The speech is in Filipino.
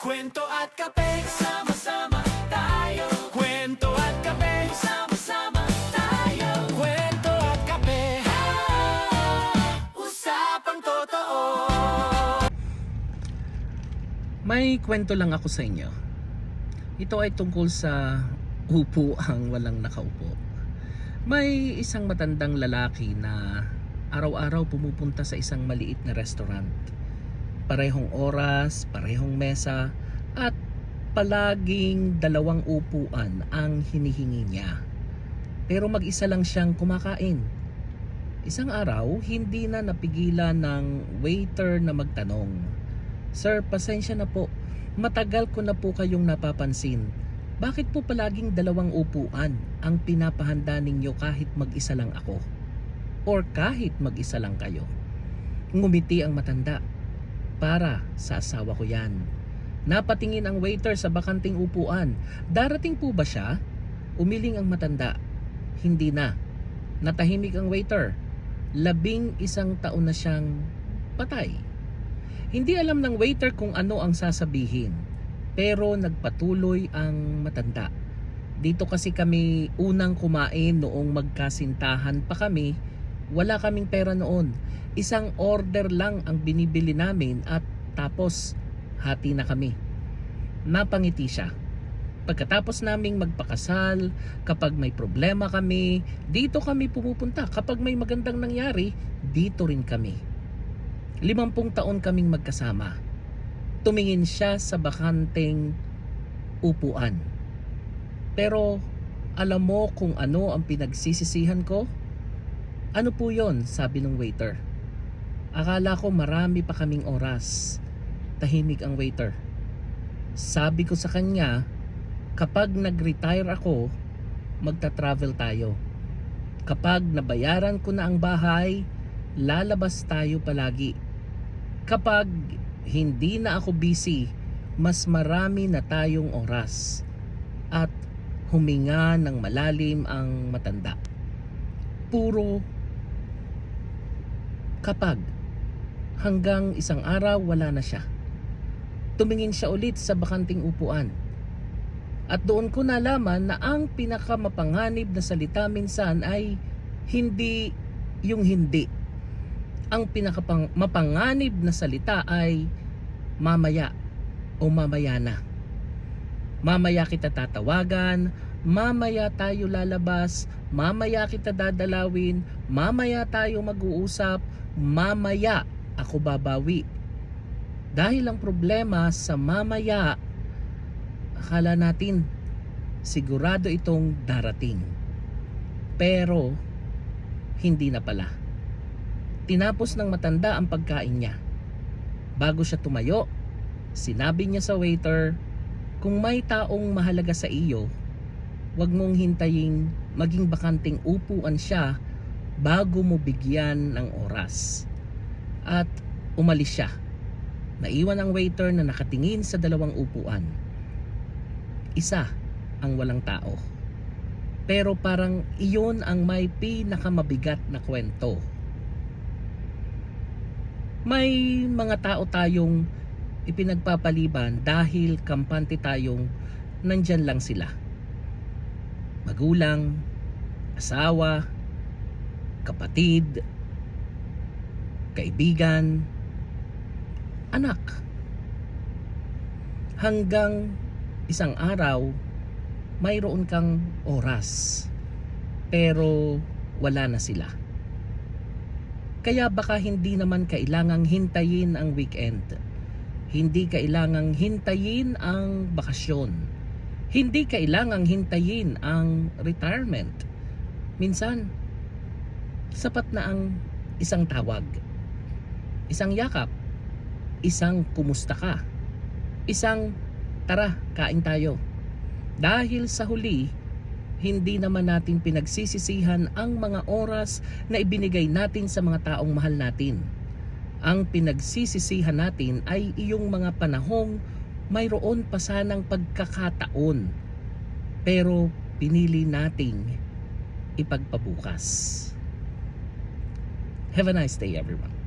Kwento at kape, sama-sama tayo. Kwento at kape, sama-sama tayo. Kwento at kape, usapang totoo. May kwento lang ako sa inyo. Ito ay tungkol sa upuang walang nakaupo. May isang matandang lalaki na araw-araw pumupunta sa isang maliit na restaurant. Parehong oras, parehong mesa, at palaging dalawang upuan ang hinihingi niya. Pero mag-isa lang siyang kumakain. Isang araw, hindi na napigilan ng waiter na magtanong, "Sir, pasensya na po. Matagal ko na po kayong napapansin. Bakit po palaging dalawang upuan ang pinapahanda ninyo kahit mag-isa lang ako? Or kahit mag-isa lang kayo?" Ngumiti ang matanda. "Para sa asawa ko yan." Napatingin ang waiter sa bakanting upuan. "Darating po ba siya?" Umiling ang matanda. "Hindi na." Natahimik ang waiter. 11 taon na siyang patay. Hindi alam ng waiter kung ano ang sasabihin, pero nagpatuloy ang matanda. "Dito kasi kami unang kumain noong magkasintahan pa kami. Wala kaming pera noon. Isang order lang ang binibili namin at tapos hati na kami." Napangiti siya. "Pagkatapos naming magpakasal, kapag may problema kami, dito kami pumupunta. Kapag may magandang nangyari, dito rin kami. 50 taon kaming magkasama." Tumingin siya sa bakanteng upuan. "Pero alam mo kung ano ang pinagsisisihan ko?" "Ano po yon?" sabi ng waiter. "Akala ko marami pa kaming oras." Tahimik ang waiter. "Sabi ko sa kanya, kapag nag-retire ako, magta-travel tayo. Kapag nabayaran ko na ang bahay, lalabas tayo palagi. Kapag hindi na ako busy, mas marami na tayong oras." At huminga ng malalim ang matanda. Puro kapag, hanggang isang araw wala na siya. Tumingin siya ulit sa bakanting upuan. At doon ko nalaman na ang pinakamapanganib na salita minsan ay hindi yung hindi. Ang pinakamapanganib na salita ay mamaya o mamaya na. Mamaya kita tatawagan, mamaya tayo lalabas, mamaya kita dadalawin, mamaya tayo mag-uusap, mamaya ako babawi. Dahil ang problema sa mamaya, akala natin sigurado itong darating. Pero hindi na pala. Tinapos ng matanda ang pagkain niya. Bago siya tumayo, sinabi niya sa waiter, "Kung may taong mahalaga sa iyo, huwag mong hintayin maging bakanting upuan siya bago mo bigyan ng oras." At umalis siya. Naiwan ang waiter na nakatingin sa dalawang upuan. Isa ang walang tao. Pero parang iyon ang may pinakamabigat na kwento. May mga tao tayong ipinagpapaliban dahil kampante tayong nandyan lang sila. Magulang, asawa, kapatid, kaibigan, anak. Hanggang isang araw, mayroon kang oras, pero wala na sila. Kaya baka hindi naman kailangang hintayin ang weekend. Hindi kailangang hintayin ang bakasyon. Hindi kailangang hintayin ang retirement. Minsan, sapat na ang isang tawag, isang yakap, isang kumusta ka, isang tara kain tayo. Dahil sa huli, hindi naman natin pinagsisisihan ang mga oras na ibinigay natin sa mga taong mahal natin. Ang pinagsisisihan natin ay iyong mga panahong mayroon pa sanang pagkakataon, pero pinili nating ipagpabukas. Have a nice day, everyone.